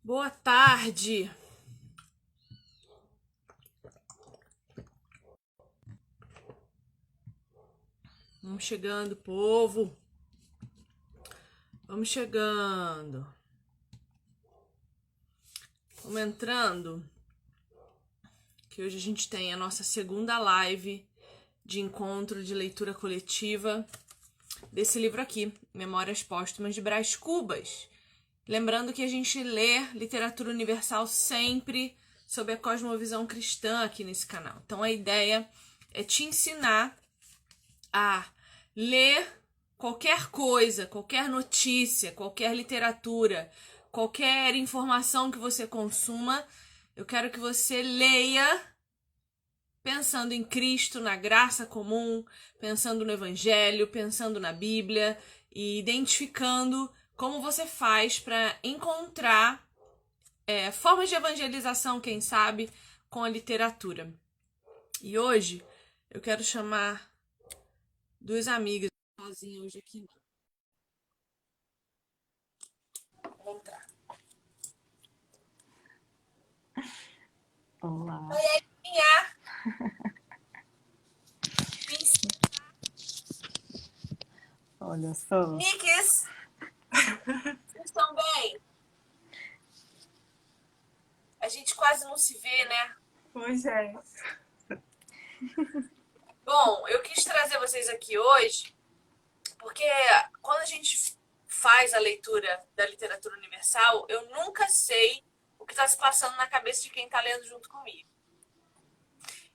Boa tarde. Vamos chegando, povo. Vamos chegando. Vamos entrando. Que hoje a gente tem a nossa segunda live de encontro de leitura coletiva desse livro aqui, Memórias Póstumas de Brás Cubas. Lembrando que a gente lê literatura universal sempre sob a cosmovisão cristã aqui nesse canal. Então a ideia é te ensinar a ler qualquer coisa, qualquer notícia, qualquer literatura, qualquer informação que você consuma. Eu quero que você leia pensando em Cristo, na graça comum, pensando no Evangelho, pensando na Bíblia e identificando como você faz para encontrar formas de evangelização, quem sabe, com a literatura. E hoje eu quero chamar duas amigas. Sozinha hoje aqui não. Vou entrar. Olá. Oi, minha. Olha só. Nicks. Vocês estão bem? A gente quase não se vê, né? Pois é. Bom, eu quis trazer vocês aqui hoje porque quando a gente faz a leitura da literatura universal, eu nunca sei o que está se passando na cabeça de quem está lendo junto comigo.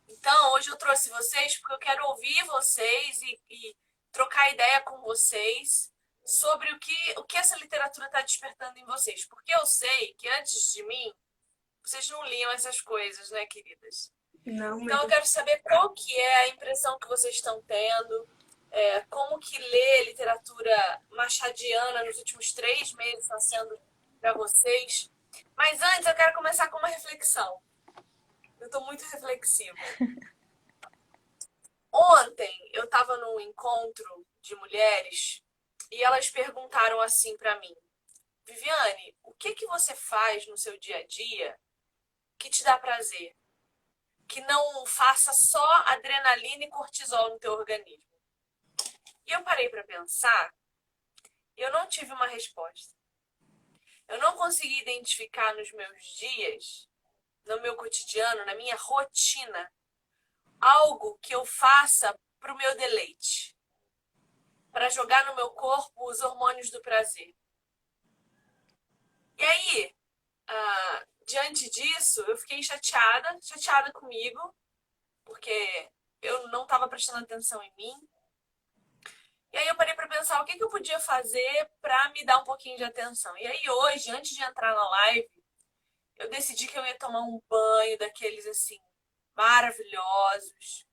Então, hoje eu trouxe vocês porque eu quero ouvir vocês e trocar ideia com vocês sobre o que essa literatura está despertando em vocês. Porque eu sei que antes de mim, vocês não liam essas coisas, né, queridas? Não, Então eu quero saber qual que é a impressão que vocês estão tendo, como que ler literatura machadiana nos últimos 3 meses está sendo para vocês. Mas antes eu quero começar com uma reflexão. Eu estou muito reflexiva. Ontem eu estava num encontro de mulheres e elas perguntaram assim para mim: Viviane, o que que você faz no seu dia a dia que te dá prazer? Que não faça só adrenalina e cortisol no teu organismo. E eu parei para pensar e eu não tive uma resposta. Eu não consegui identificar nos meus dias, no meu cotidiano, na minha rotina, algo que eu faça para o meu deleite, para jogar no meu corpo os hormônios do prazer. E aí, diante disso, eu fiquei chateada comigo, porque eu não estava prestando atenção em mim. E aí eu parei para pensar o que eu podia fazer para me dar um pouquinho de atenção. E aí hoje, antes de entrar na live, eu decidi que eu ia tomar um banho daqueles assim maravilhosos.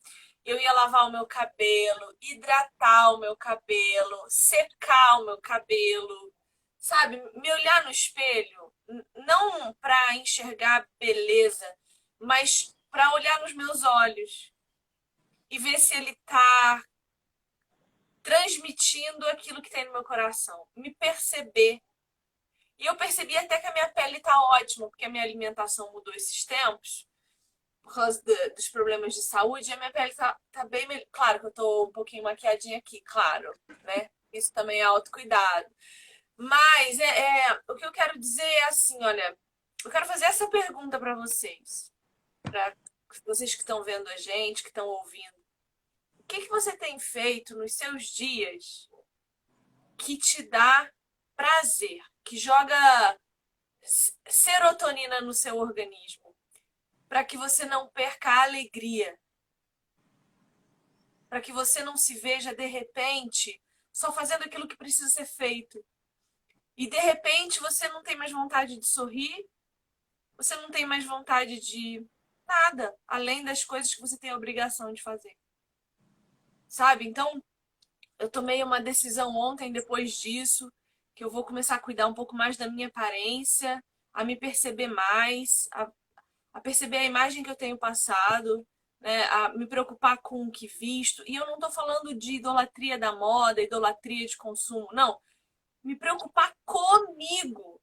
Eu ia lavar o meu cabelo, hidratar o meu cabelo, secar o meu cabelo, sabe? Me olhar no espelho, não para enxergar beleza, mas para olhar nos meus olhos e ver se ele tá transmitindo aquilo que tem no meu coração, me perceber. E eu percebi até que a minha pele tá ótima, porque a minha alimentação mudou esses tempos, por causa dos problemas de saúde, e a minha pele tá bem melhor. Claro que eu tô um pouquinho maquiadinha aqui, claro, né? Isso também é autocuidado. Mas o que eu quero dizer é assim, olha, eu quero fazer essa pergunta para vocês que estão vendo a gente, que estão ouvindo. O que você tem feito nos seus dias que te dá prazer, que joga serotonina no seu organismo, para que você não perca a alegria, para que você não se veja de repente só fazendo aquilo que precisa ser feito. E de repente você não tem mais vontade de sorrir, você não tem mais vontade de nada, além das coisas que você tem a obrigação de fazer. Sabe? Então, eu tomei uma decisão ontem, depois disso, que eu vou começar a cuidar um pouco mais da minha aparência, a me perceber mais, a perceber a imagem que eu tenho passado, né, a me preocupar com o que visto. E eu não estou falando de idolatria da moda, idolatria de consumo, não. Me preocupar comigo.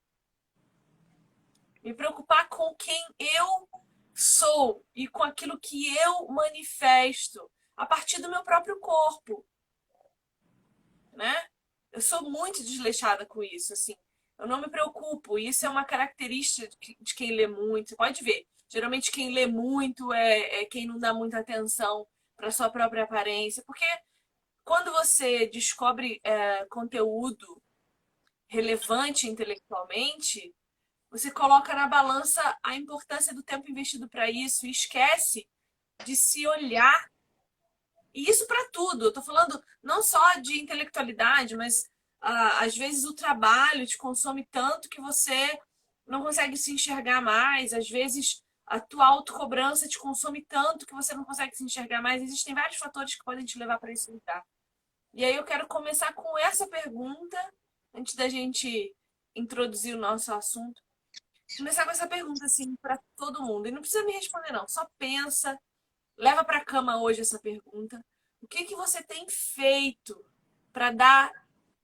Me preocupar com quem eu sou e com aquilo que eu manifesto a partir do meu próprio corpo, né? Eu sou muito desleixada com isso, assim. Eu não me preocupo. Isso é uma característica de quem lê muito. Você pode ver. Geralmente quem lê muito é quem não dá muita atenção para sua própria aparência, porque quando você descobre conteúdo relevante intelectualmente, você coloca na balança a importância do tempo investido para isso e esquece de se olhar. E isso para tudo. Eu tô falando não só de intelectualidade, mas às vezes o trabalho te consome tanto que você não consegue se enxergar mais. Às vezes a tua autocobrança te consome tanto que você não consegue se enxergar mais. Existem vários fatores que podem te levar para esse lugar. E aí eu quero começar com essa pergunta, antes da gente introduzir o nosso assunto. Começar com essa pergunta, assim, para todo mundo. E não precisa me responder, não. Só pensa, leva para a cama hoje essa pergunta. O que que você tem feito para dar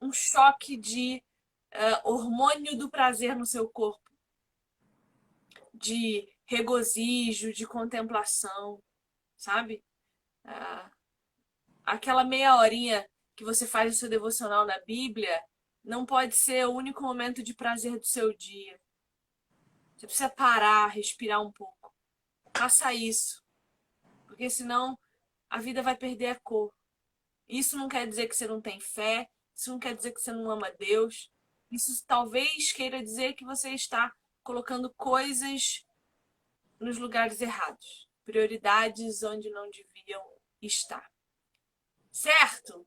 um choque de hormônio do prazer no seu corpo? De regozijo, de contemplação, sabe? Ah, aquela meia horinha que você faz o seu devocional na Bíblia não pode ser o único momento de prazer do seu dia. Você precisa parar, respirar um pouco. Faça isso, porque senão a vida vai perder a cor. Isso não quer dizer que você não tem fé, isso não quer dizer que você não ama Deus. Isso talvez queira dizer que você está colocando coisas nos lugares errados, prioridades onde não deviam estar. Certo?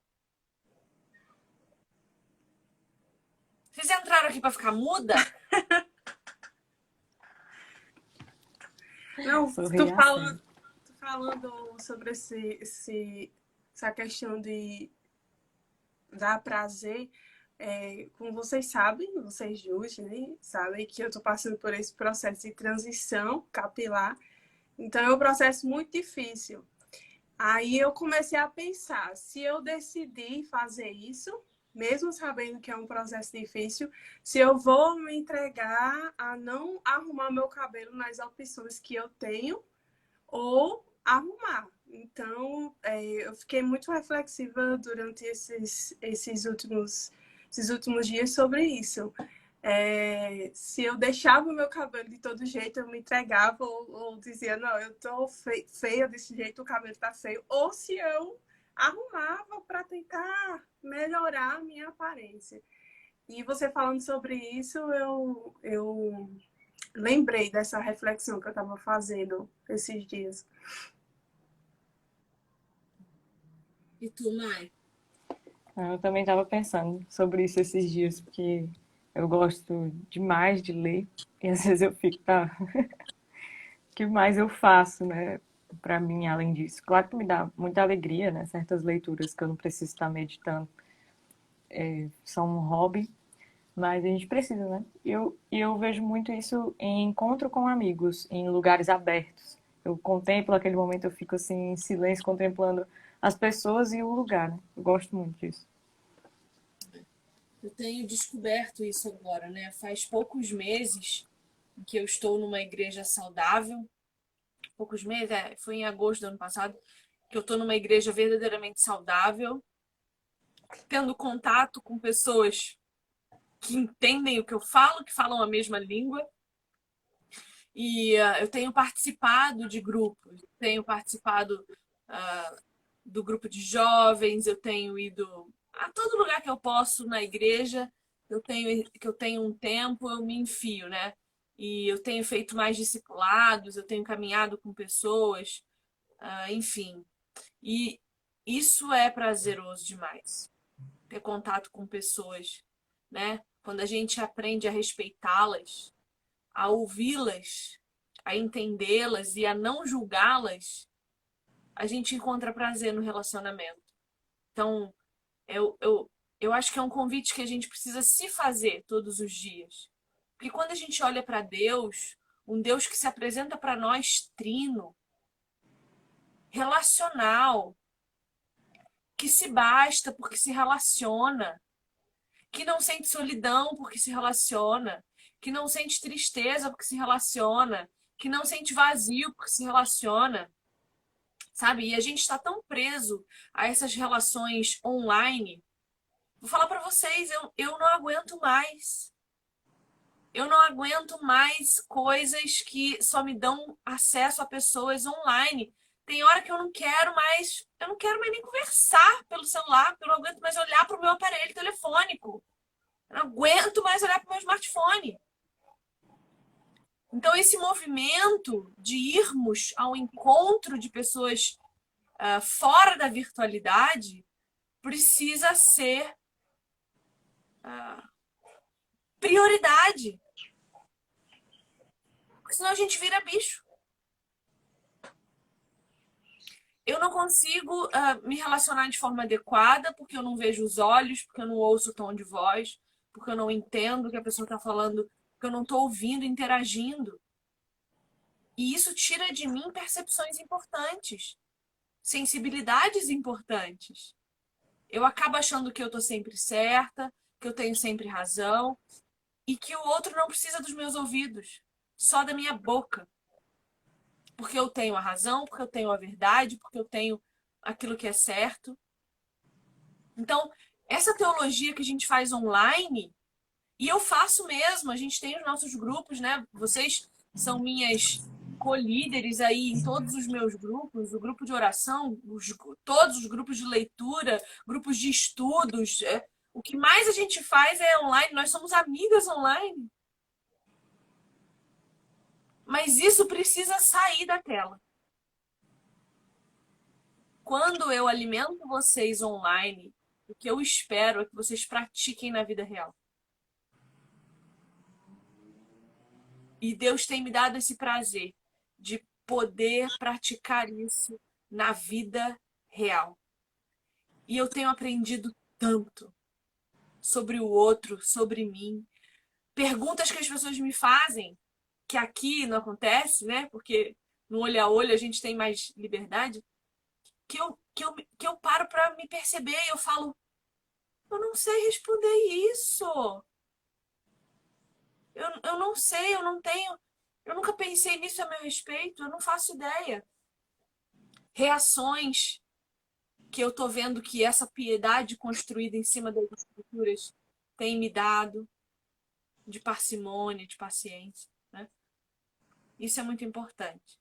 Vocês entraram aqui para ficar muda? Não, Sorri a sério. tu falando sobre essa questão de dar prazer, como vocês sabem, vocês duas, né, sabem que eu tô passando por esse processo de transição capilar, então é um processo muito difícil. Aí eu comecei a pensar, se eu decidir fazer isso, mesmo sabendo que é um processo difícil, se eu vou me entregar a não arrumar meu cabelo nas opções que eu tenho ou arrumar. Então, eu fiquei muito reflexiva durante esses últimos dias sobre isso. Se eu deixava o meu cabelo de todo jeito, eu me entregava ou dizia, não, eu tô feia desse jeito, o cabelo tá feio. Ou se eu arrumava para tentar melhorar a minha aparência. E você falando sobre isso, eu lembrei dessa reflexão que eu estava fazendo esses dias. E tu, Mai? Eu também estava pensando sobre isso esses dias, porque eu gosto demais de ler e às vezes eu fico, tá, o que mais eu faço, né, para mim, além disso? Claro que me dá muita alegria, né, certas leituras que eu não preciso estar meditando, são um hobby, mas a gente precisa, né? Eu vejo muito isso em encontro com amigos, em lugares abertos. Eu contemplo aquele momento, eu fico assim em silêncio contemplando as pessoas e o lugar, né? Eu gosto muito disso. Eu tenho descoberto isso agora, né? Faz poucos meses que eu estou numa igreja saudável. Poucos meses, foi em agosto do ano passado, que eu estou numa igreja verdadeiramente saudável, tendo contato com pessoas que entendem o que eu falo, que falam a mesma língua. E eu tenho participado de grupos, tenho participado do grupo de jovens, eu tenho ido a todo lugar que eu posso na igreja, que eu tenho um tempo, eu me enfio, né? E eu tenho feito mais discipulados, eu tenho caminhado com pessoas, enfim. E isso é prazeroso demais, ter contato com pessoas, né? Quando a gente aprende a respeitá-las, a ouvi-las, a entendê-las e a não julgá-las, a gente encontra prazer no relacionamento. Então, eu acho que é um convite que a gente precisa se fazer todos os dias. Porque quando a gente olha para Deus, um Deus que se apresenta para nós trino, relacional, que se basta porque se relaciona, que não sente solidão porque se relaciona, que não sente tristeza porque se relaciona, que não sente vazio porque se relaciona, sabe? E a gente está tão preso a essas relações online. Vou falar para vocês, eu não aguento mais. Eu não aguento mais coisas que só me dão acesso a pessoas online. Tem hora que eu não quero mais nem conversar pelo celular, porque eu não aguento mais olhar para o meu aparelho telefônico. Eu não aguento mais olhar para o meu smartphone. Então, esse movimento de irmos ao encontro de pessoas fora da virtualidade precisa ser prioridade. Porque senão a gente vira bicho. Eu não consigo me relacionar de forma adequada porque eu não vejo os olhos, porque eu não ouço o tom de voz, porque eu não entendo o que a pessoa está falando, porque eu não estou ouvindo, interagindo. E isso tira de mim percepções importantes, sensibilidades importantes. Eu acabo achando que eu estou sempre certa, que eu tenho sempre razão e que o outro não precisa dos meus ouvidos, só da minha boca. Porque eu tenho a razão, porque eu tenho a verdade, porque eu tenho aquilo que é certo. Então, essa teologia que a gente faz online, e eu faço mesmo, a gente tem os nossos grupos, né? Vocês são minhas co-líderes aí em todos os meus grupos, o grupo de oração, todos os grupos de leitura, grupos de estudos. O que mais a gente faz é online, nós somos amigas online. Mas isso precisa sair da tela. Quando eu alimento vocês online, o que eu espero é que vocês pratiquem na vida real. E Deus tem me dado esse prazer de poder praticar isso na vida real. E eu tenho aprendido tanto sobre o outro, sobre mim. Perguntas que as pessoas me fazem, que aqui não acontece, né? Porque no olho a olho a gente tem mais liberdade. Que eu paro para me perceber e eu falo, eu não sei responder isso. Eu não sei, eu não tenho. Eu nunca pensei nisso a meu respeito, eu não faço ideia. Reações que eu tô vendo que essa piedade construída em cima das escrituras tem me dado, de parcimônia, de paciência, né? Isso é muito importante.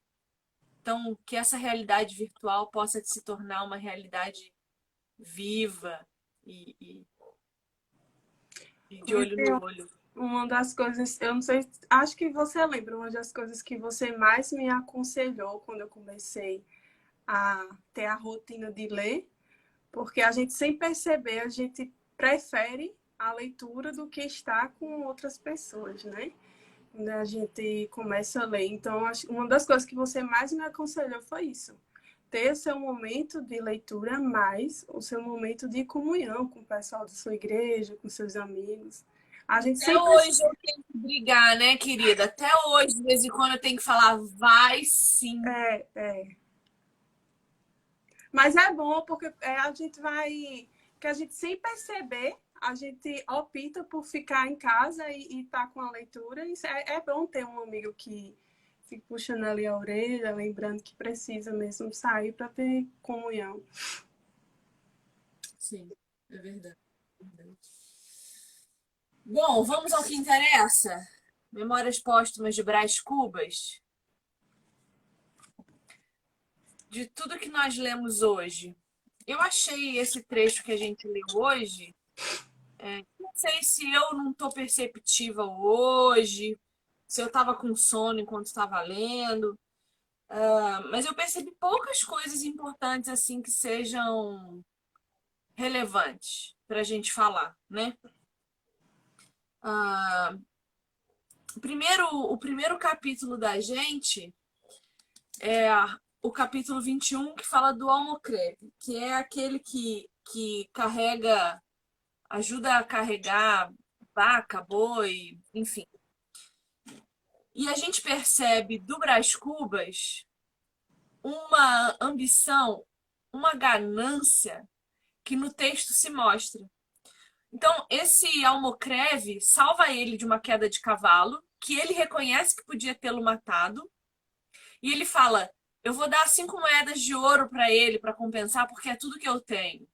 Então, que essa realidade virtual possa se tornar uma realidade viva e de olho no olho. Uma das coisas, eu não sei, acho que você lembra, uma das coisas que você mais me aconselhou quando eu comecei a ter a rotina de ler, porque a gente, sem perceber, a gente prefere a leitura do que estar com outras pessoas, né? Quando a gente começa a ler. Então, uma das coisas que você mais me aconselhou foi isso. Ter o seu momento de leitura, mais o seu momento de comunhão com o pessoal da sua igreja, com seus amigos. A gente Até sempre... hoje eu tenho que brigar, né, querida? Até hoje, de vez em quando, eu tenho que falar, vai sim. É. Mas é bom porque a gente vai... Que a gente, sem perceber, a gente opta por ficar em casa e estar com a leitura. Isso é bom ter um amigo que fica puxando ali a orelha, lembrando que precisa mesmo sair para ter comunhão. Sim, é verdade. Bom, vamos ao que interessa. Memórias Póstumas de Brás Cubas. De tudo que nós lemos hoje, eu achei esse trecho que a gente leu hoje. Não sei se eu não estou perceptiva hoje, se eu estava com sono enquanto estava lendo, mas eu percebi poucas coisas importantes assim que sejam relevantes para a gente falar, né? O primeiro capítulo da gente é o capítulo 21, que fala do Almocreve, que é aquele que carrega, ajuda a carregar vaca, boi, enfim. E a gente percebe do Brás Cubas uma ambição, uma ganância que no texto se mostra. Então, esse Almocreve salva ele de uma queda de cavalo, que ele reconhece que podia tê-lo matado, e ele fala: eu vou dar 5 moedas de ouro para ele para compensar, porque é tudo que eu tenho.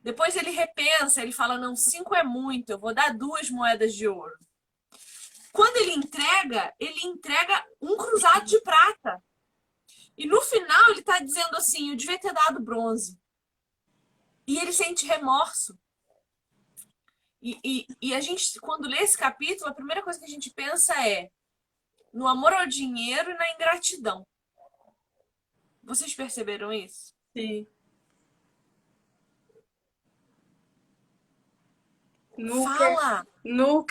Depois ele repensa, ele fala: não, 5 é muito, eu vou dar 2 moedas de ouro. Quando ele entrega um cruzado de prata. E no final ele tá dizendo assim: eu devia ter dado bronze. E ele sente remorso. E a gente, quando lê esse capítulo, a primeira coisa que a gente pensa é no amor ao dinheiro e na ingratidão. Vocês perceberam isso? Sim. No, que, Fala! no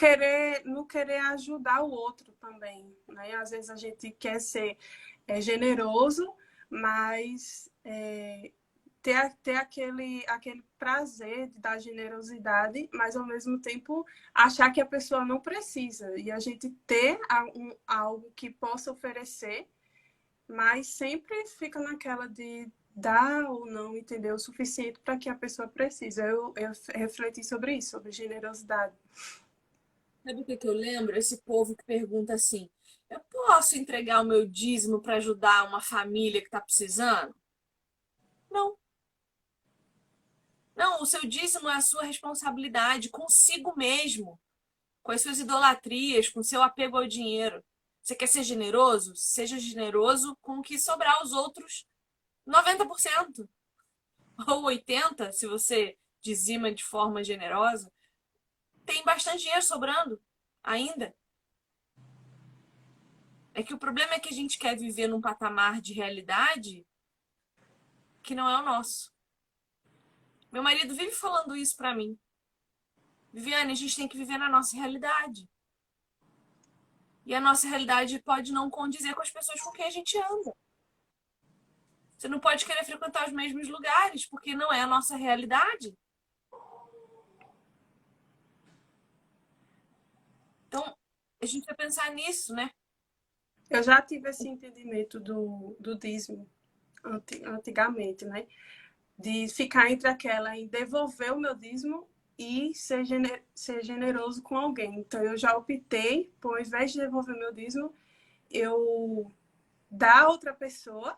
querer ajudar o outro também, né? Às vezes a gente quer ser generoso, mas ter aquele prazer de dar generosidade, mas ao mesmo tempo achar que a pessoa não precisa. E a gente ter algo que possa oferecer, mas sempre fica naquela de dar ou não, entender o suficiente para que a pessoa precise. Eu refleti sobre isso, sobre generosidade. Sabe o que eu lembro? Esse povo que pergunta assim: eu posso entregar o meu dízimo para ajudar uma família que está precisando? Não. Não, o seu dízimo é a sua responsabilidade consigo mesmo, com as suas idolatrias, com o seu apego ao dinheiro. Você quer ser generoso? Seja generoso com o que sobrar aos outros 90% ou 80%, se você dizima de forma generosa. Tem bastante dinheiro sobrando ainda. É que o problema é que a gente quer viver num patamar de realidade que não é o nosso. Meu marido vive falando isso pra mim. Viviane, a gente tem que viver na nossa realidade. E a nossa realidade pode não condizer com as pessoas com quem a gente anda. Você não pode querer frequentar os mesmos lugares, porque não é a nossa realidade. Então, a gente vai pensar nisso, né? Eu já tive esse entendimento do dízimo antigamente, né? De ficar entre aquela em devolver o meu dízimo e ser generoso com alguém. Então, eu já optei por, ao invés de devolver meu dízimo, eu dar a outra pessoa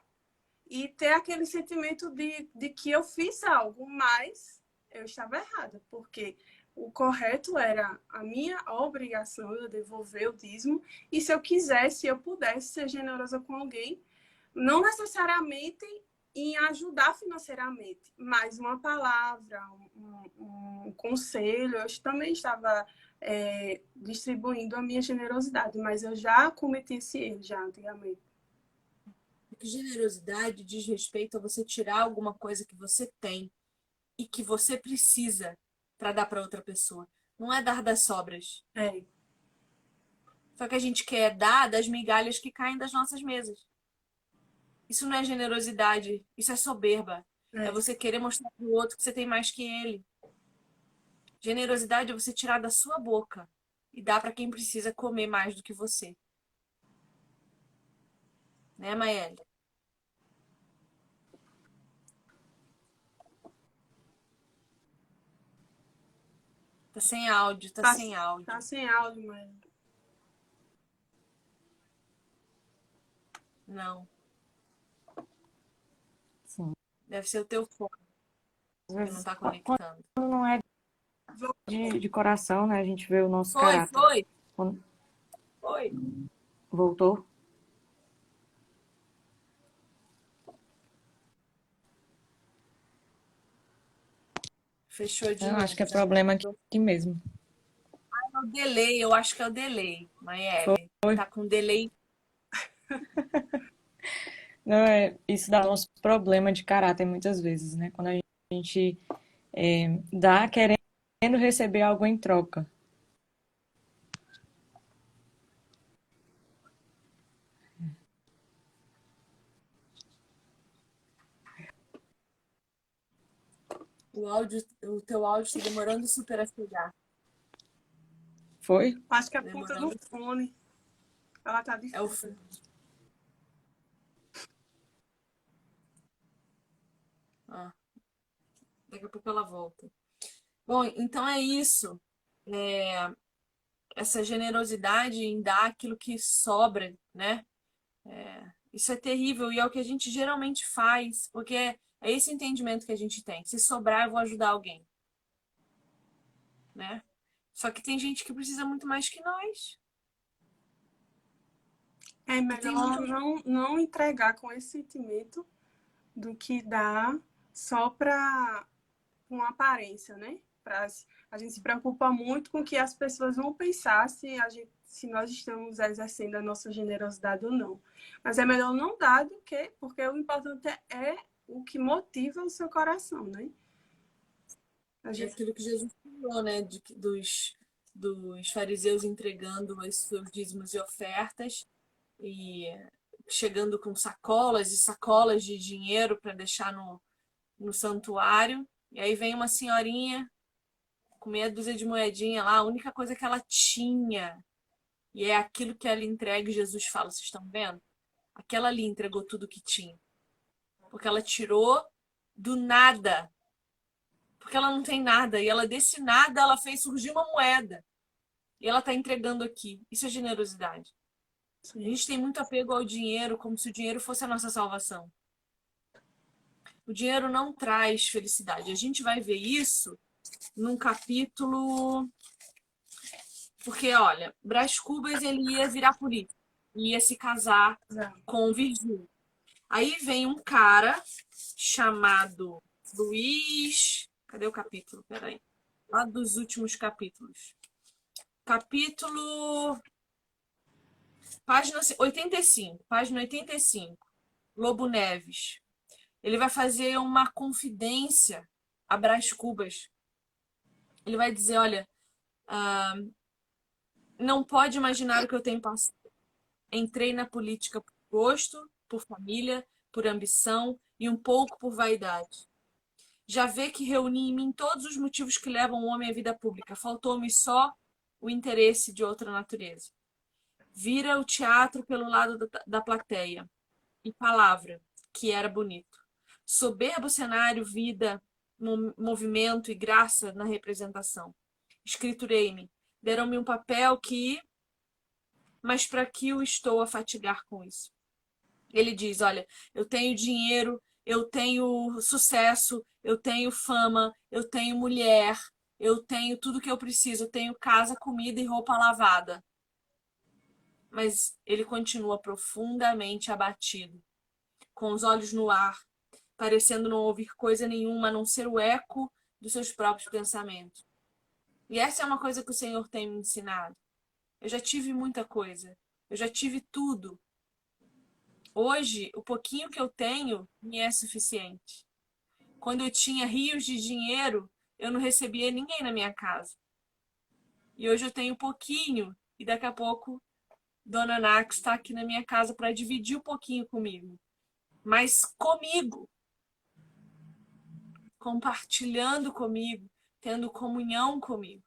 e ter aquele sentimento de que eu fiz algo, mas eu estava errada, porque o correto era a minha obrigação eu devolver o dízimo, e se eu quisesse, eu pudesse ser generosa com alguém, não necessariamente em ajudar financeiramente, mas uma palavra, um conselho, eu também estava distribuindo a minha generosidade, mas eu já cometi esse erro já antigamente. Porque generosidade diz respeito a você tirar alguma coisa que você tem e que você precisa para dar para outra pessoa. Não é dar das sobras. É, Só que a gente quer dar das migalhas que caem das nossas mesas. Isso não é generosidade, isso é soberba. É é. você querer mostrar para o outro que você tem mais que ele. Generosidade é você tirar da sua boca e dar para quem precisa comer mais do que você. Né, Maélia? Tá sem áudio, tá Tá, sem tá áudio. sem áudio, mas Não. Sim. Deve ser o teu fone Às que não vezes, tá quando conectando. não é de coração, né? A gente vê o nosso Foi, caráter. foi, Quando foi. voltou, Fechou de eu acho que novo. é problema aqui mesmo. É o delay, eu acho que é o delay, Maélia. Foi. Tá com delay. Não, isso dá nosso problema de caráter muitas vezes, né? Quando a gente dá querendo receber algo em troca. O teu áudio está demorando super a chegar. Foi? acho que é por conta do Demorando. fone. Ela tá de É o fone. ah, daqui a pouco ela volta. Bom, então é isso. É, essa generosidade em dar aquilo que sobra, né? Isso é terrível e é o que a gente geralmente faz, porque é esse entendimento que a gente tem. Se sobrar, eu vou ajudar alguém, né? Só que tem gente que precisa muito mais que nós, É que tem muito. melhor não entregar com esse sentimento do que dar só para uma aparência, né? A gente se preocupa muito com o que as pessoas vão pensar se nós estamos exercendo a nossa generosidade ou não. Mas é melhor não dar do que, porque o importante é o que motiva o seu coração, né? A É gente, aquilo que Jesus falou, né? Dos fariseus entregando os seus dízimos e ofertas e chegando com sacolas e sacolas de dinheiro para deixar no santuário. E aí vem uma senhorinha com meia dúzia de moedinha lá, a única coisa que ela tinha. E é aquilo que ela entrega e Jesus fala, vocês estão vendo? Aquela ali entregou tudo que tinha. Porque ela tirou do nada. Porque ela não tem nada. E ela desse nada, ela fez surgir uma moeda. E ela está entregando aqui. Isso é generosidade. A sim. gente tem muito apego ao dinheiro, como se o dinheiro fosse a nossa salvação. O dinheiro não traz felicidade. A gente vai ver isso num capítulo. Porque, olha, Brás Cubas ele ia virar político. Ia se casar com Virgínia. Aí vem um cara chamado Luiz. Cadê o capítulo? Peraí. Lá dos últimos capítulos. Capítulo. Página 85. Página 85. Lobo Neves. Ele vai fazer uma confidência a Brás Cubas. Ele vai dizer: olha, não pode imaginar o que eu tenho passado. Entrei na política por gosto, por família, por ambição e um pouco por vaidade. Já vê que reuni em mim todos os motivos que levam o homem à vida pública. Faltou-me só o interesse de outra natureza. Vira o teatro pelo lado da plateia. E palavra, que era bonito. Soberbo cenário, vida, movimento e graça na representação. Escriturei-me. Deram-me um papel que... Mas para que o estou a fatigar com isso? Ele diz, olha, eu tenho dinheiro, eu tenho sucesso, eu tenho fama, eu tenho mulher, eu tenho tudo que eu preciso, eu tenho casa, comida e roupa lavada. Mas ele continua profundamente abatido, com os olhos no ar, parecendo não ouvir coisa nenhuma a não ser o eco dos seus próprios pensamentos. E essa é uma coisa que o Senhor tem me ensinado. Eu já tive muita coisa, eu já tive tudo. Hoje, o pouquinho que eu tenho me é suficiente. Quando eu tinha rios de dinheiro, eu não recebia ninguém na minha casa. E hoje eu tenho pouquinho e daqui a pouco Dona Nax está aqui na minha casa para dividir um pouquinho comigo. Mas comigo, compartilhando comigo, tendo comunhão comigo.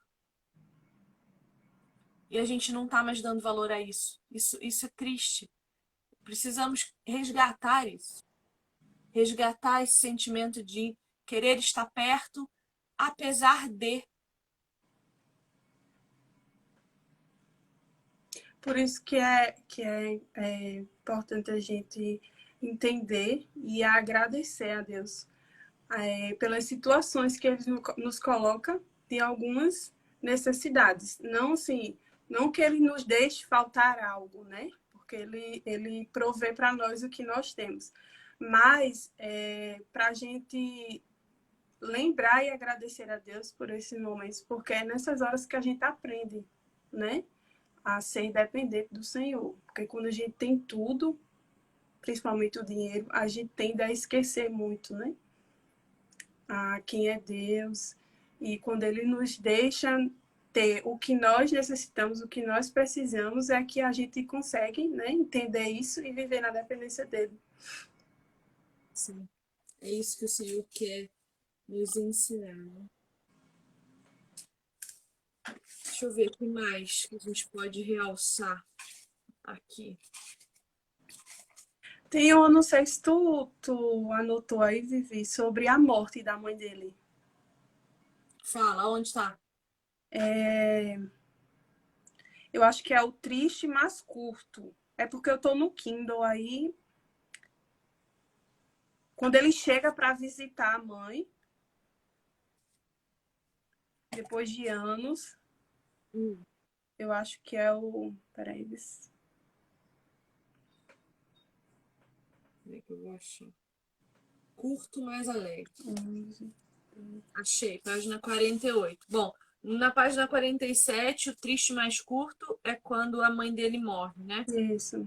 E a gente não está mais dando valor a isso. Isso é triste. Precisamos resgatar isso. Resgatar esse sentimento de querer estar perto, apesar de. Por isso que é importante a gente entender e agradecer a Deus pelas situações que Ele nos coloca de algumas necessidades. Não, assim, não que Ele nos deixe faltar algo, né? Porque Ele provê para nós o que nós temos. Mas para a gente lembrar e agradecer a Deus por esses momentos, porque é nessas horas que a gente aprende, né? A ser independente do Senhor. Porque quando a gente tem tudo, principalmente o dinheiro, a gente tende a esquecer muito, né? A quem é Deus. E quando Ele nos deixa ter o que nós necessitamos, o que nós precisamos, é que a gente consegue, né, entender isso e viver na dependência dele. Sim, é isso que o Senhor quer nos ensinar. Né? Deixa eu ver o que mais que a gente pode realçar aqui. Tem, eu não sei se tu anotou aí, Vivi, sobre a morte da mãe dele. Fala, onde tá? Eu acho que é o triste mais curto. É porque eu tô no Kindle aí. Quando ele chega para visitar a mãe, depois de anos, Hum, eu acho que é o. Peraí, Como é que eu vou achar? Curto mais alegre. Achei, página 48. Bom, na página 47, o triste mais curto é quando a mãe dele morre, né? Isso.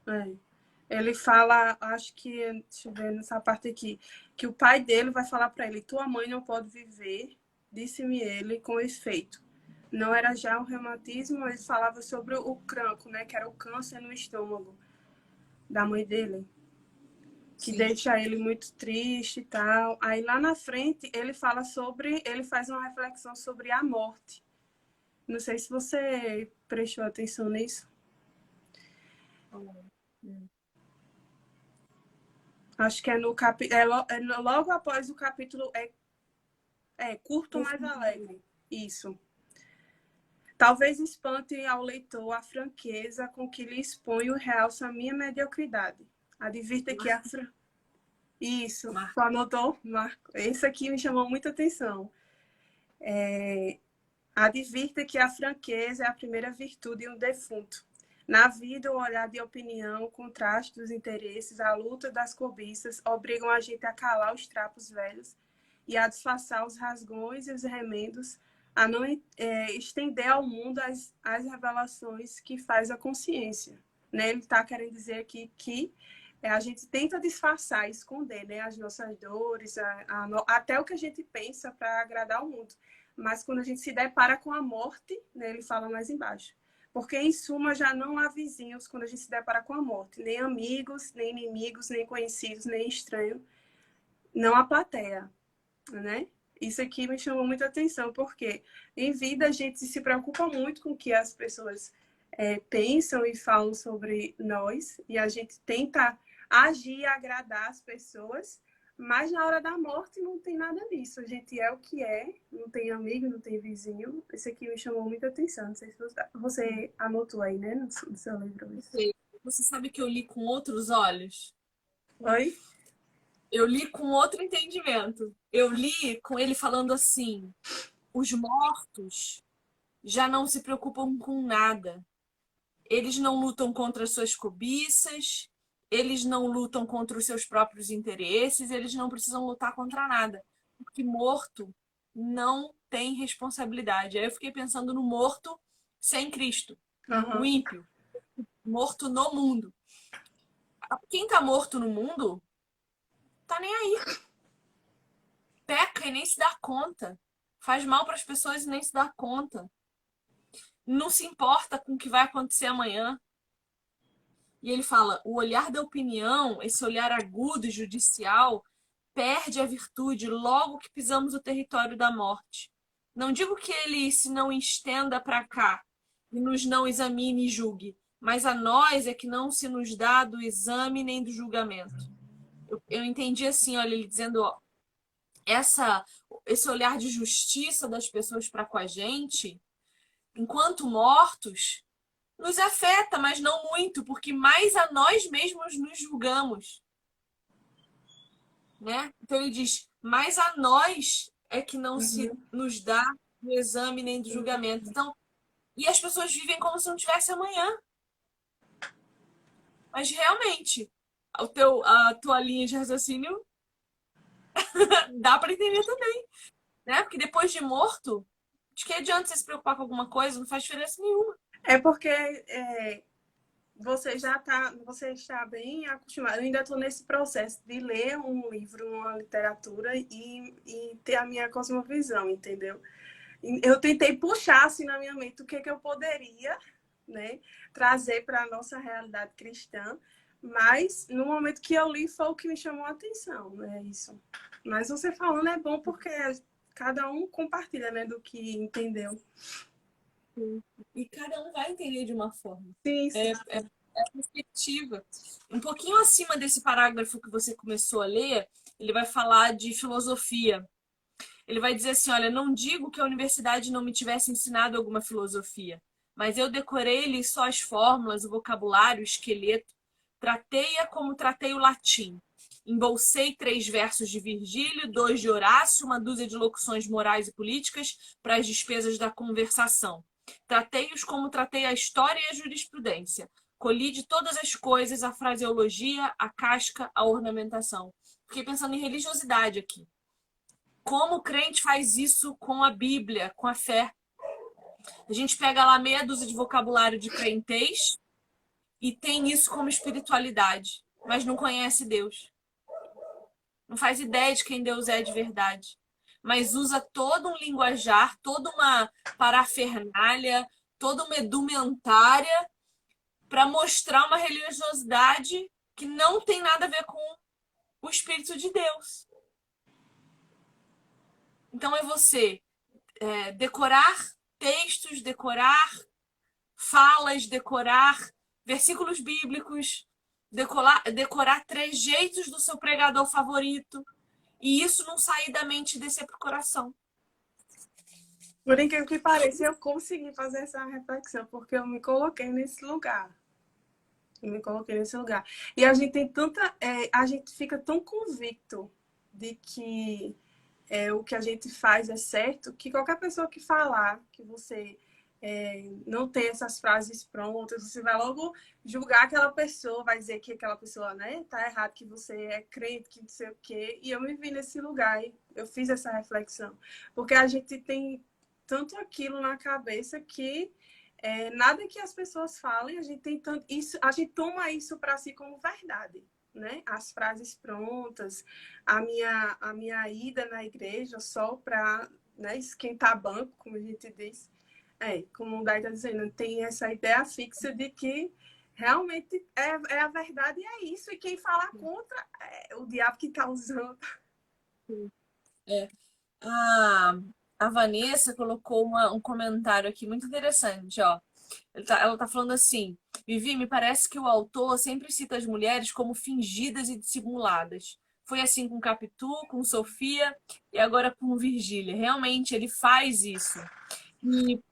É. Ele fala, acho que, deixa eu ver nessa parte aqui, que o pai dele vai falar para ele: tua mãe não pode viver, disse-me ele com efeito. Não era já um reumatismo, mas falava sobre o crânio, né, que era o câncer no estômago da mãe dele, que Sim. deixa ele muito triste e tal. Aí lá na frente ele fala sobre, ele faz uma reflexão sobre a morte. Não sei se você prestou atenção nisso. Hum. Acho que é no capítulo, logo após o capítulo curto, mas alegre. Isso. Talvez espante ao leitor a franqueza com que lhe exponho e realça a minha mediocridade. Advirta que a Isso, Marco. anotou, Marco? Esse aqui me chamou muita atenção. Advirta que a franqueza é a primeira virtude de um defunto. Na vida, o olhar de opinião, o contraste dos interesses, a luta das cobiças obrigam a gente a calar os trapos velhos e a disfarçar os rasgões e os remendos, a não estender ao mundo as revelações que faz a consciência. Né? Ele está querendo dizer aqui que a gente tenta disfarçar, esconder, né, as nossas dores, até o que a gente pensa para agradar o mundo. Mas quando a gente se depara com a morte, né, ele fala mais embaixo. Porque, em suma, já não há vizinhos quando a gente se depara com a morte. Nem amigos, nem inimigos, nem conhecidos, nem estranhos. Não há plateia, né? Isso aqui me chamou muita atenção, porque em vida a gente se preocupa muito com o que as pessoas pensam e falam sobre nós, e a gente tenta agir e agradar as pessoas, mas na hora da morte não tem nada disso. A gente é o que é, não tem amigo, não tem vizinho. Esse aqui me chamou muita atenção. Não sei se você anotou aí, né, no seu livro isso. Você sabe que eu li com outros olhos? Oi? Eu li com outro entendimento. Eu li com ele falando assim: os mortos já não se preocupam com nada. Eles não lutam contra as suas cobiças, eles não lutam contra os seus próprios interesses, eles não precisam lutar contra nada. Porque morto não tem responsabilidade. Aí eu fiquei pensando no morto sem Cristo, o Uhum. ímpio, morto no mundo. Quem tá morto no mundo, tá nem aí. Peca e nem se dá conta. Faz mal para as pessoas e nem se dá conta. Não se importa com o que vai acontecer amanhã. E ele fala: o olhar da opinião, esse olhar agudo e judicial, perde a virtude logo que pisamos o território da morte. Não digo que ele se não estenda para cá e nos não examine e julgue, mas a nós é que não se nos dá do exame nem do julgamento. Eu entendi assim, olha, ele dizendo, ó, esse olhar de justiça das pessoas para com a gente, enquanto mortos, nos afeta, mas não muito, porque mais a nós mesmos nos julgamos, né? Então ele diz, mais a nós é que não se Uhum. nos dá do exame nem do julgamento. Então, e as pessoas vivem como se não tivesse amanhã. Mas realmente, a tua linha de raciocínio dá para entender também, né? Porque depois de morto, de que adianta você se preocupar com alguma coisa? Não faz diferença nenhuma. É porque você está bem acostumado. Eu ainda estou nesse processo de ler um livro, uma literatura e ter a minha cosmovisão, entendeu? Eu tentei puxar assim na minha mente o que eu poderia, né, trazer para a nossa realidade cristã, mas no momento que eu li foi o que me chamou a atenção, né, isso. Mas você falando é bom porque cada um compartilha, né, do que entendeu. E cada um vai entender de uma forma. Sim, sim. É a perspectiva. Um pouquinho acima desse parágrafo que você começou a ler, ele vai falar de filosofia. Ele vai dizer assim, olha, não digo que a universidade não me tivesse ensinado alguma filosofia, mas eu decorei-lhe só as fórmulas, o vocabulário, o esqueleto. Tratei-a como tratei o latim. Embolsei 3 versos de Virgílio, 2 de Horácio, uma dúzia de locuções morais e políticas para as despesas da conversação. Tratei-os como tratei a história e a jurisprudência. Colhi de todas as coisas a fraseologia, a casca, a ornamentação. Fiquei pensando em religiosidade aqui. Como o crente faz isso com a Bíblia, com a fé? A gente pega lá meia dúzia de vocabulário de crentez e tem isso como espiritualidade, mas não conhece Deus. Não faz ideia de quem Deus é de verdade. Mas usa todo um linguajar, toda uma parafernália, toda uma edumentária para mostrar uma religiosidade que não tem nada a ver com o Espírito de Deus. Então é você decorar textos, decorar falas, decorar versículos bíblicos, decorar trejeitos do seu pregador favorito. E isso não sair da mente e descer para o coração. Por incrível que pareça, eu consegui fazer essa reflexão, porque eu me coloquei nesse lugar. E a gente tem a gente fica tão convicto de que o que a gente faz é certo, que qualquer pessoa que falar que você não tem essas frases prontas, você vai logo julgar aquela pessoa, vai dizer que aquela pessoa, né, tá errado, que você é crente, que não sei o quê. E eu me vi nesse lugar e eu fiz essa reflexão. Porque a gente tem tanto aquilo na cabeça que nada que as pessoas falem, a gente tem tanto isso, a gente toma isso para si como verdade, né? As frases prontas, a minha ida na igreja só para, né, esquentar banco, como a gente diz. Como o Dai está dizendo, tem essa ideia fixa de que realmente é a verdade e é isso. E quem fala contra é o diabo que está usando. A Vanessa colocou um comentário aqui muito interessante, ó. Ela tá falando assim: Vivi, me parece que o autor sempre cita as mulheres como fingidas e dissimuladas. Foi assim com Capitu, com Sofia e agora com Virgília. Realmente, ele faz isso.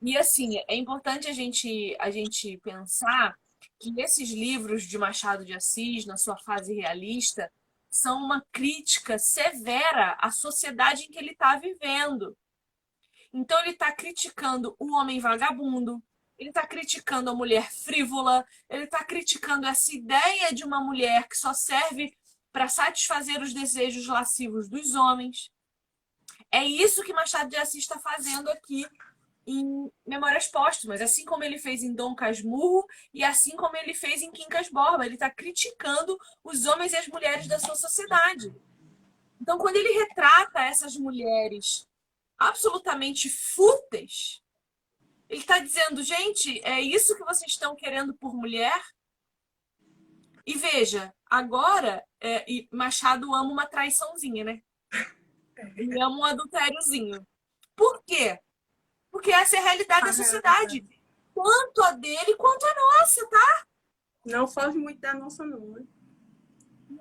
E assim, é importante a gente pensar que esses livros de Machado de Assis, na sua fase realista, são uma crítica severa à sociedade em que ele está vivendo. Então ele está criticando o homem vagabundo, ele está criticando a mulher frívola, ele está criticando essa ideia de uma mulher que só serve para satisfazer os desejos lascivos dos homens. É isso que Machado de Assis está fazendo aqui em Memórias Póstumas, assim como ele fez em Dom Casmurro e assim como ele fez em Quincas Borba. Ele está criticando os homens e as mulheres da sua sociedade. Então, quando ele retrata essas mulheres absolutamente fúteis, ele está dizendo, gente, é isso que vocês estão querendo por mulher? E veja, agora, Machado ama uma traiçãozinha, né? Ele ama um adultériozinho. Por quê? Porque essa é a realidade da sociedade. Quanto a dele, quanto a nossa, tá? Não foge muito da nossa, não, né?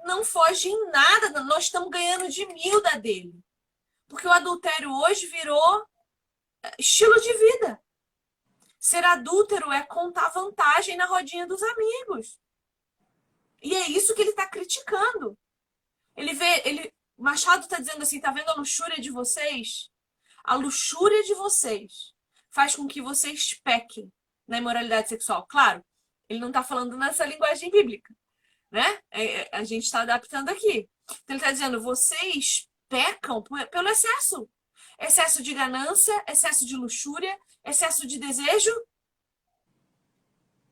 Não foge em nada. Nós estamos ganhando de 1000 da dele. Porque o adultério hoje virou estilo de vida. Ser adúltero é contar vantagem na rodinha dos amigos. E é isso que ele está criticando. Machado está dizendo assim, tá vendo a luxúria de vocês? A luxúria de vocês faz com que vocês pequem na imoralidade sexual. Claro, ele não está falando nessa linguagem bíblica, né? A gente está adaptando aqui. Então ele está dizendo, vocês pecam pelo excesso. Excesso de ganância, excesso de luxúria, excesso de desejo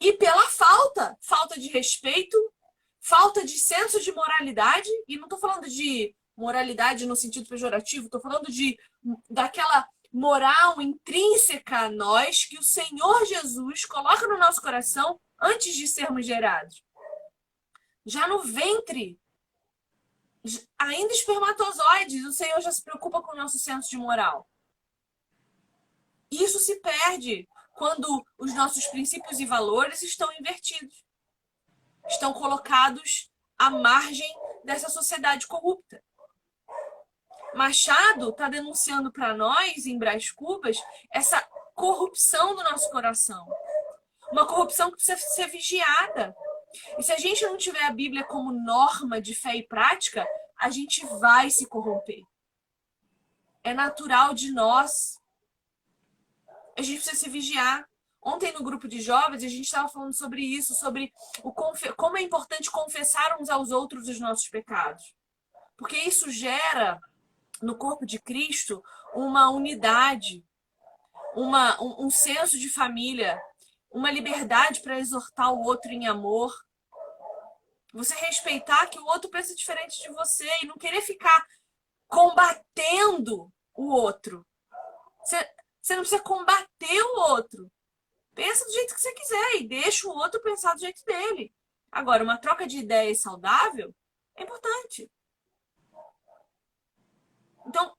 e pela falta de respeito, falta de senso de moralidade. E não estou falando de moralidade no sentido pejorativo, estou falando daquela moral intrínseca a nós que o Senhor Jesus coloca no nosso coração antes de sermos gerados. Já no ventre, ainda espermatozoides, o Senhor já se preocupa com o nosso senso de moral. Isso se perde quando os nossos princípios e valores estão invertidos. Estão colocados à margem dessa sociedade corrupta. Machado está denunciando para nós, em Brás Cubas, essa corrupção do nosso coração. Uma corrupção que precisa ser vigiada. E se a gente não tiver a Bíblia como norma de fé e prática, a gente vai se corromper. É natural de nós. A gente precisa se vigiar. Ontem, no grupo de jovens, a gente estava falando sobre isso, sobre como é importante confessar uns aos outros os nossos pecados. Porque isso gera, no corpo de Cristo, uma unidade, um senso de família, uma liberdade para exortar o outro em amor. Você respeitar que o outro pensa diferente de você e não querer ficar combatendo o outro. Você não precisa combater o outro. Pensa do jeito que você quiser e deixa o outro pensar do jeito dele. Agora, uma troca de ideias saudável é importante. Então,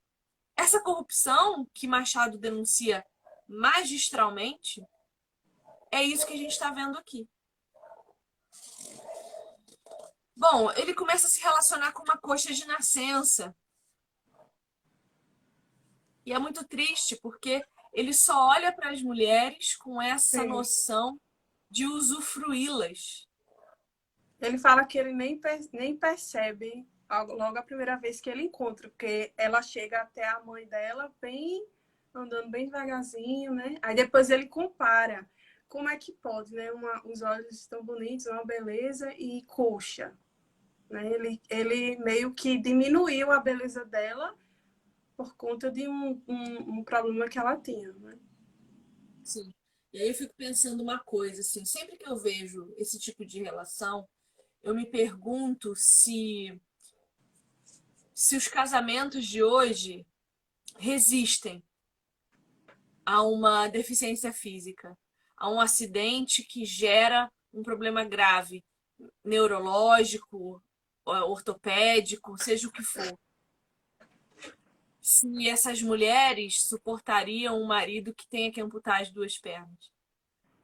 essa corrupção que Machado denuncia magistralmente, é isso que a gente está vendo aqui. Bom, ele começa a se relacionar com uma coxa de nascença. E é muito triste, porque ele só olha para as mulheres com essa noção de usufruí-las. Ele fala que ele nem percebe logo a primeira vez que ele encontra, porque ela chega até a mãe dela andando bem devagarzinho, né? Aí depois ele compara. Como é que pode, né? Uns olhos tão bonitos, uma beleza e coxa. Né? Ele meio que diminuiu a beleza dela por conta de um problema que ela tinha, né? Sim. E aí eu fico pensando uma coisa, assim, sempre que eu vejo esse tipo de relação, eu me pergunto se os casamentos de hoje resistem a uma deficiência física, a um acidente que gera um problema grave, neurológico, ortopédico, seja o que for. Se essas mulheres suportariam um marido que tenha que amputar as 2 pernas.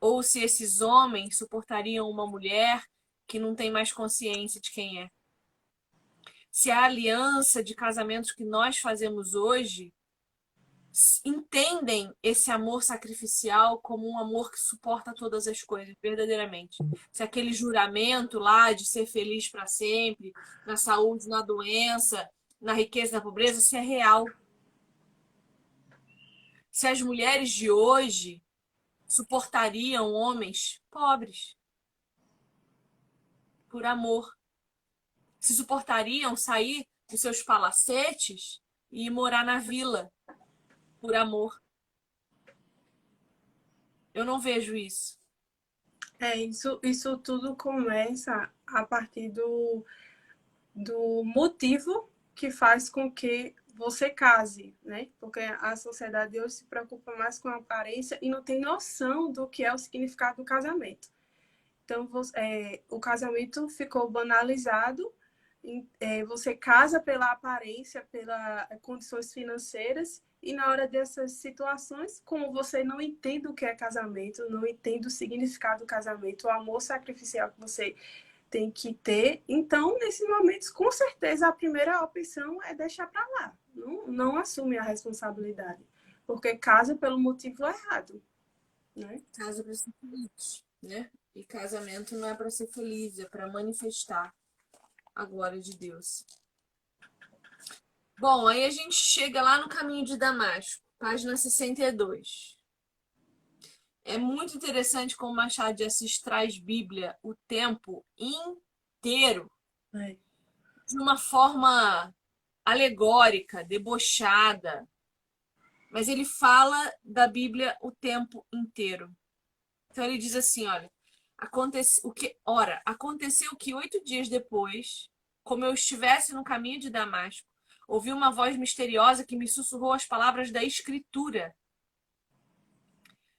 Ou se esses homens suportariam uma mulher que não tem mais consciência de quem é. Se a aliança de casamentos que nós fazemos hoje entendem esse amor sacrificial como um amor que suporta todas as coisas, verdadeiramente. Se aquele juramento lá de ser feliz para sempre, na saúde, na doença, na riqueza, na pobreza, se é real. Se as mulheres de hoje suportariam homens pobres por amor. Se suportariam sair dos seus palacetes e ir morar na vila por amor. Eu não vejo isso. Isso tudo começa a partir do motivo que faz com que você case, né? Porque a sociedade hoje se preocupa mais com a aparência e não tem noção do que é o significado do casamento. Então, o casamento ficou banalizado. Você casa pela aparência, pelas condições financeiras, e na hora dessas situações, como você não entende o que é casamento, não entende o significado do casamento, o amor sacrificial que você tem que ter, então, nesses momentos, com certeza, a primeira opção é deixar para lá. Não assume a responsabilidade, porque casa pelo motivo errado, né? Casa para ser feliz, né? E casamento não é para ser feliz, é para manifestar a glória de Deus. Bom, aí a gente chega lá no Caminho de Damasco, página 62. É muito interessante como Machado de Assis traz Bíblia o tempo inteiro, de uma forma alegórica, debochada. Mas ele fala da Bíblia o tempo inteiro. Então ele diz assim, olha, aconteceu que 8 dias depois, como eu estivesse no caminho de Damasco, ouvi uma voz misteriosa que me sussurrou as palavras da Escritura.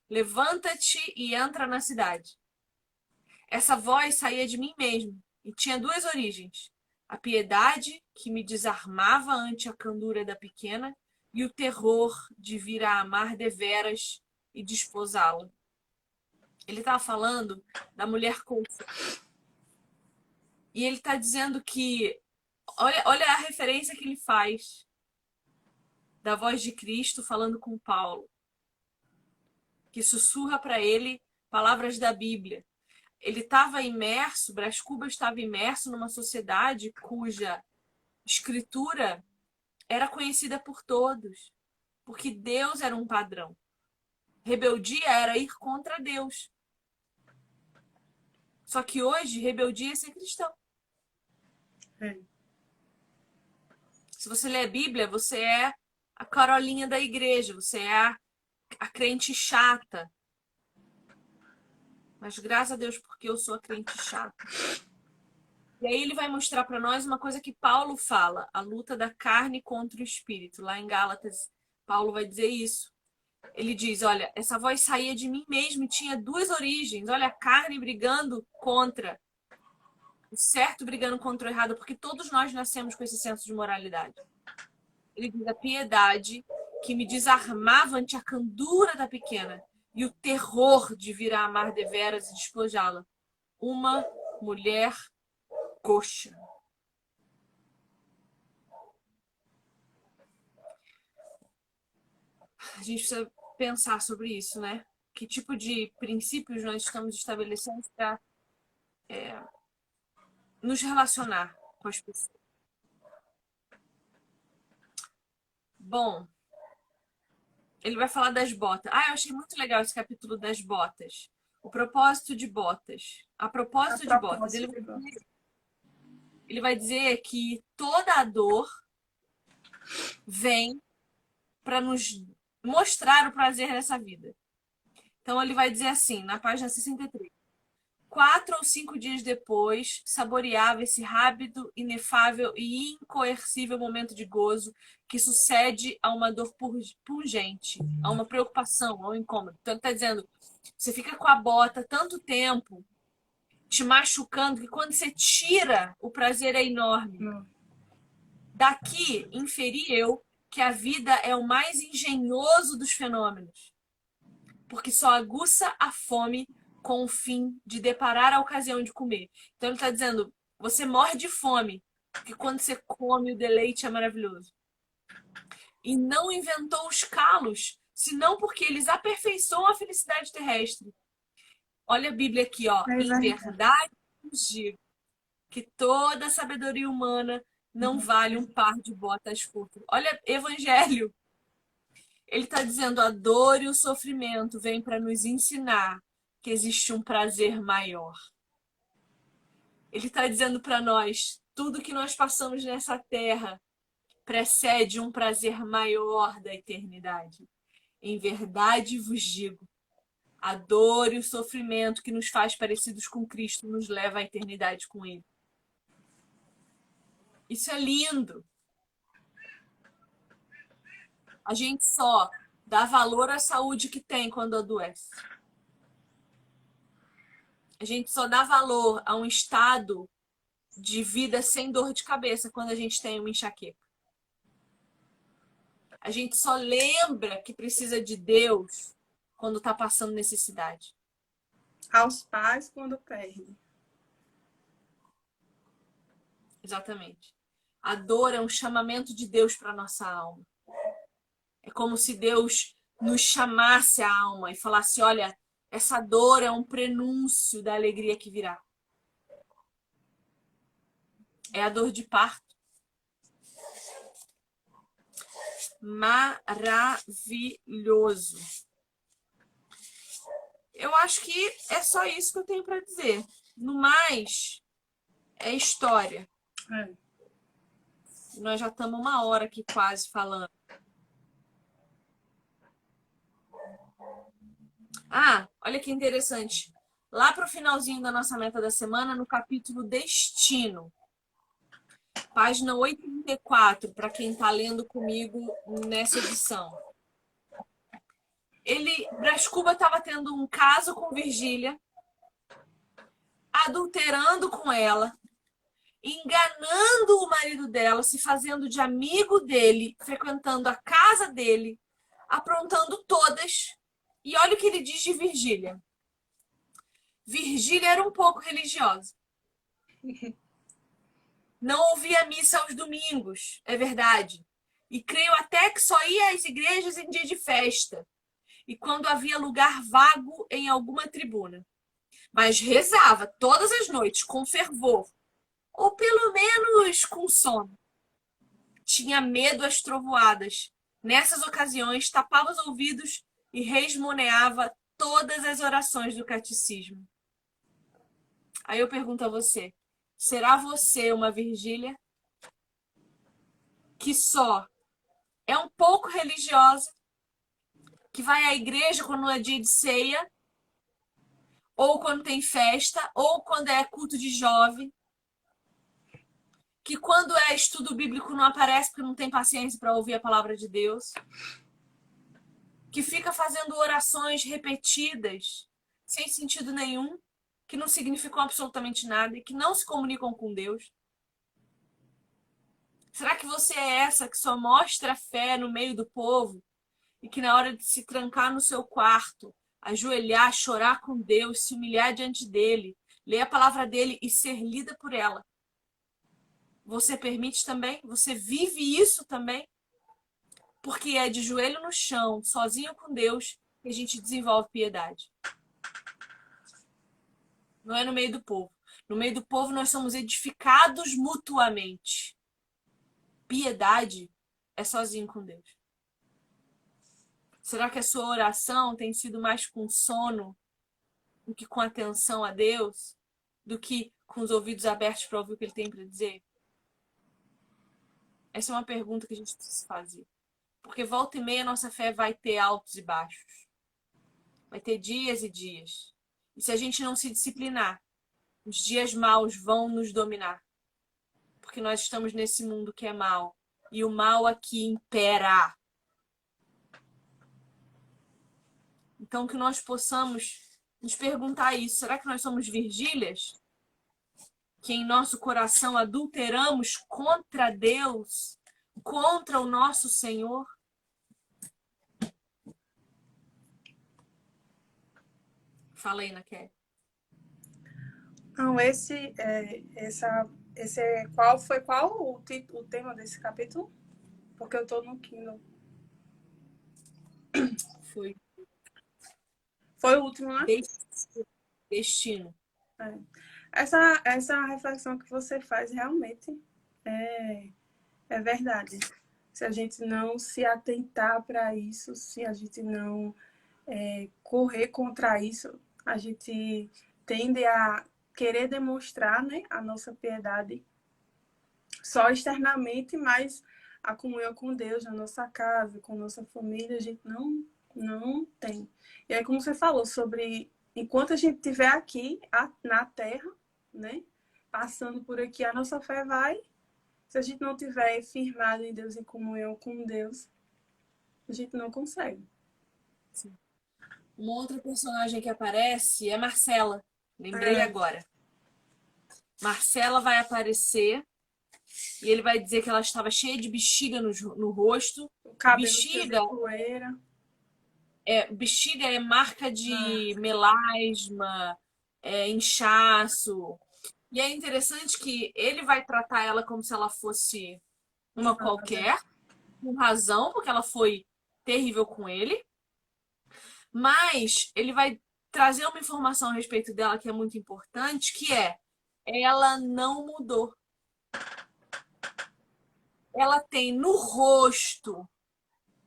Levanta-te e entra na cidade. Essa voz saía de mim mesmo e tinha 2 origens. A piedade, que me desarmava ante a candura da pequena, e o terror de vir a amar deveras e desposá-la. Ele estava falando da mulher coxa. E ele está dizendo que... Olha a referência que ele faz. da voz de Cristo falando com Paulo, que sussurra para ele palavras da Bíblia. Ele estava imerso, Brás Cubas estava imerso numa sociedade cuja escritura era conhecida por todos, porque Deus era um padrão. Rebeldia era ir contra Deus. Só que hoje, rebeldia é ser cristão. É. Se você lê a Bíblia, você é a Carolinha da igreja, você é a crente chata. Mas graças a Deus, porque eu sou a crente chata. E aí ele vai mostrar para nós uma coisa que Paulo fala, a luta da carne contra o espírito. Lá em Gálatas, Paulo vai dizer isso. Ele diz, olha, essa voz saía de mim mesmo e tinha duas origens. Olha, a carne brigando contra o certo, brigando contra o errado, porque todos nós nascemos com esse senso de moralidade. Ele diz, a piedade que me desarmava ante a candura da pequena e o terror de vir a amar deveras e despojá-la. Uma mulher coxa. A gente precisa pensar sobre isso, né? Que tipo de princípios nós estamos estabelecendo para nos relacionar com as pessoas. Bom, ele vai falar das botas. Eu achei muito legal esse capítulo das botas. O propósito de botas. A propósito de botas. Ele vai dizer que toda a dor vem para nos mostrar o prazer nessa vida. Então ele vai dizer assim, na página 63. 4 ou 5 dias depois, saboreava esse rápido, inefável e incoercível momento de gozo que sucede a uma dor pungente, a uma preocupação, a um incômodo. Então ele está dizendo, você fica com a bota tanto tempo, te machucando, que quando você tira, o prazer é enorme. Daqui, inferi eu que a vida é o mais engenhoso dos fenômenos, porque só aguça a fome com o fim de deparar a ocasião de comer. Então ele está dizendo, você morre de fome, porque quando você come, o deleite é maravilhoso. E não inventou os calos, senão porque eles aperfeiçoam a felicidade terrestre. Olha a Bíblia aqui, ó. Em verdade, vos digo que toda a sabedoria humana não vale um par de botas curtas. Olha, Evangelho. Ele está dizendo, a dor e o sofrimento vêm para nos ensinar que existe um prazer maior. Ele está dizendo para nós, tudo que nós passamos nessa terra precede um prazer maior da eternidade. Em verdade vos digo, a dor e o sofrimento que nos faz parecidos com Cristo nos leva à eternidade com Ele. Isso é lindo. A gente só dá valor à saúde que tem quando adoece. A gente só dá valor a um estado de vida sem dor de cabeça quando a gente tem uma enxaqueca. A gente só lembra que precisa de Deus quando está passando necessidade. Aos pais quando perde. Exatamente. A dor é um chamamento de Deus para nossa alma. É como se Deus nos chamasse a alma e falasse, olha, essa dor é um prenúncio da alegria que virá. É a dor de parto. Maravilhoso. Eu acho que é só isso que eu tenho para dizer. No mais, é história. Nós já estamos 1 hora aqui quase falando. Olha que interessante. Lá para o finalzinho da nossa meta da semana, no capítulo Destino, página 84, para quem está lendo comigo nessa edição. Brás Cubas estava tendo um caso com Virgília, adulterando com ela, enganando o marido dela, se fazendo de amigo dele, frequentando a casa dele, aprontando todas. E olha o que ele diz de Virgília. Virgília era um pouco religiosa. Não ouvia missa aos domingos, é verdade. E creio até que só ia às igrejas em dia de festa e quando havia lugar vago em alguma tribuna. Mas rezava todas as noites com fervor, ou pelo menos com sono. Tinha medo às trovoadas. Nessas ocasiões, tapava os ouvidos e resmoneava todas as orações do catecismo. Aí eu pergunto a você, será você uma Virgília que só é um pouco religiosa, que vai à igreja quando é dia de ceia, ou quando tem festa, ou quando é culto de jovem, que quando é estudo bíblico não aparece porque não tem paciência para ouvir a palavra de Deus, que fica fazendo orações repetidas, sem sentido nenhum, que não significam absolutamente nada e que não se comunicam com Deus? Será que você é essa que só mostra fé no meio do povo e que na hora de se trancar no seu quarto, ajoelhar, chorar com Deus, se humilhar diante dele, ler a palavra dele e ser lida por ela, você permite também? Você vive isso também? Porque é de joelho no chão, sozinho com Deus, que a gente desenvolve piedade. Não é no meio do povo. No meio do povo nós somos edificados mutuamente. Piedade é sozinho com Deus. Será que a sua oração tem sido mais com sono do que com atenção a Deus? Do que com os ouvidos abertos para ouvir o que ele tem para dizer? Essa é uma pergunta que a gente precisa fazer. Porque volta e meia nossa fé vai ter altos e baixos. Vai ter dias e dias. E se a gente não se disciplinar, os dias maus vão nos dominar. Porque nós estamos nesse mundo que é mau. E o mal aqui impera. Então que nós possamos nos perguntar isso. Será que nós somos Virgílias? Que em nosso coração adulteramos contra Deus? Contra o nosso Senhor? Fala aí, Naqué. Não, qual o tema desse capítulo? Porque eu tô no Kindle. Foi Foi o último, né? destino. É. Essa reflexão que você faz realmente é verdade. Se a gente não se atentar para isso, se a gente não correr contra isso, a gente tende a querer demonstrar, né, a nossa piedade só externamente, mas a comunhão com Deus na nossa casa, com nossa família, a gente não tem. E aí, como você falou sobre enquanto a gente estiver aqui na Terra, né, passando por aqui, a nossa fé vai. Se a gente não tiver firmado em Deus, em comunhão com Deus, a gente não consegue. Sim. Uma outra personagem que aparece é Marcela. Lembrei agora. Marcela vai aparecer e ele vai dizer que ela estava cheia de bexiga no rosto. O cabelo Bexiga, poeira. bexiga é marca de melasma, inchaço. E é interessante que ele vai tratar ela como se ela fosse uma qualquer, com razão, porque ela foi terrível com ele. Mas ele vai trazer uma informação a respeito dela que é muito importante, que é ela não mudou. Ela tem no rosto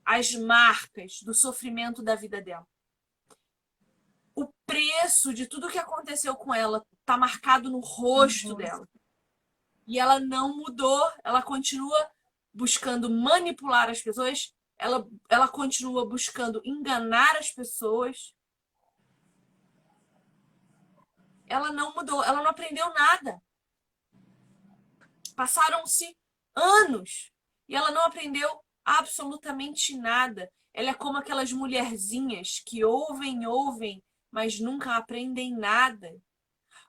as marcas do sofrimento da vida dela. O preço de tudo que aconteceu com ela está marcado no rosto dela. E ela não mudou, ela continua buscando manipular as pessoas, ela continua buscando enganar as pessoas. Ela não mudou, ela não aprendeu nada. Passaram-se anos e ela não aprendeu absolutamente nada. Ela é como aquelas mulherzinhas que ouvem, mas nunca aprendem nada,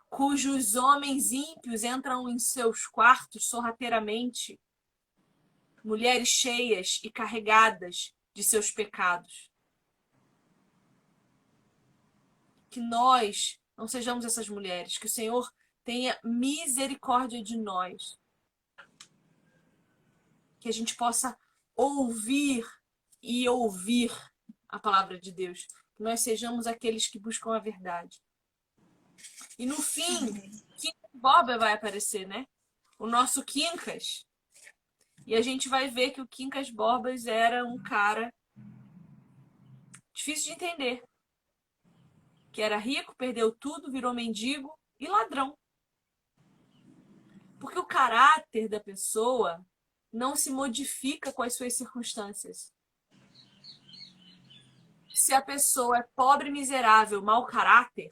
cujos homens ímpios entram em seus quartos sorrateiramente, mulheres cheias e carregadas de seus pecados. Que nós não sejamos essas mulheres, que o Senhor tenha misericórdia de nós. Que a gente possa ouvir e ouvir a palavra de Deus. Que nós sejamos aqueles que buscam a verdade. E no fim, Quincas Borba vai aparecer, né? O nosso Quincas. E a gente vai ver que o Quincas Borbas era um cara difícil de entender. Que era rico, perdeu tudo, virou mendigo e ladrão. Porque o caráter da pessoa não se modifica com as suas circunstâncias. Se a pessoa é pobre, miserável, mau caráter,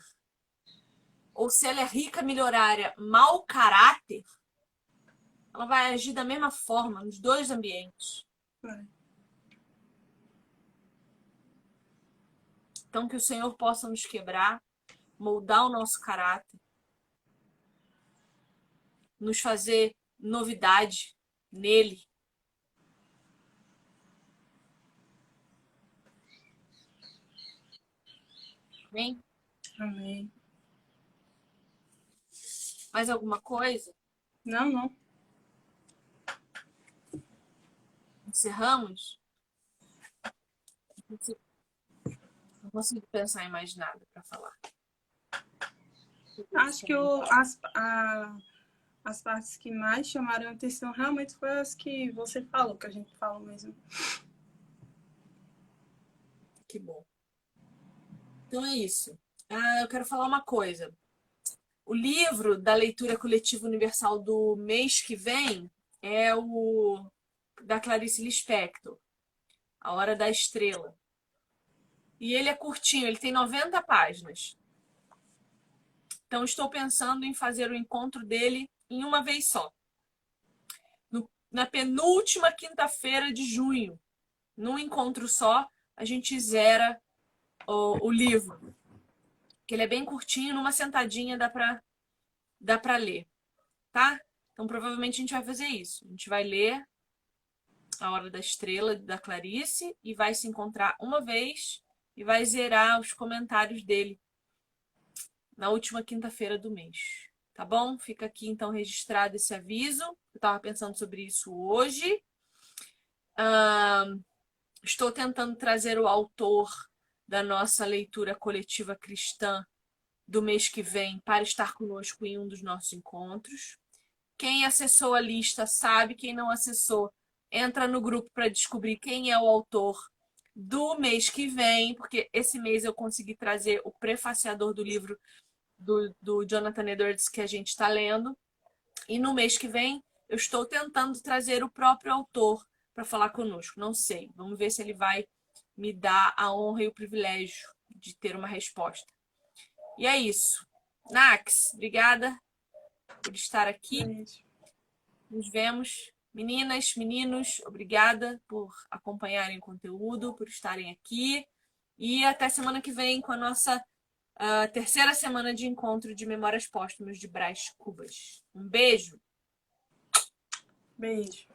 ou se ela é rica, milionária, mau caráter, ela vai agir da mesma forma nos dois ambientes. Então, que o Senhor possa nos quebrar, moldar o nosso caráter, nos fazer novidade nele. Amém? Amém. Mais alguma coisa? Não. Encerramos? Não consigo pensar em mais nada para falar. Acho que as partes que mais chamaram a atenção realmente foram as que você falou, que a gente falou mesmo. Que bom. Então é isso. Eu quero falar uma coisa. O livro da leitura coletiva universal do mês que vem é o da Clarice Lispector, A Hora da Estrela. E ele é curtinho, ele tem 90 páginas. Então estou pensando em fazer o encontro dele em uma vez só. Na penúltima quinta-feira de junho, num encontro só, a gente zera o livro. Que ele é bem curtinho, numa sentadinha dá pra ler, tá? Então provavelmente a gente vai fazer isso. A gente vai ler A Hora da Estrela da Clarice e vai se encontrar uma vez e vai zerar os comentários dele na última quinta-feira do mês. Tá bom? Fica aqui então registrado esse aviso. Eu estava pensando sobre isso hoje. Estou tentando trazer o autor da nossa leitura coletiva cristã do mês que vem para estar conosco em um dos nossos encontros. Quem acessou a lista sabe, quem não acessou, entra no grupo para descobrir quem é o autor do mês que vem, porque esse mês eu consegui trazer o prefaciador do livro do Jonathan Edwards que a gente está lendo. E no mês que vem eu estou tentando trazer o próprio autor para falar conosco. Não sei. Vamos ver se ele vai me dar a honra e o privilégio de ter uma resposta. E é isso. Nax, obrigada por estar aqui. Nos vemos. Meninas, meninos, obrigada por acompanharem o conteúdo, por estarem aqui. E até semana que vem com a nossa terceira semana de encontro de Memórias Póstumas de Brás Cubas. Um beijo! Beijo.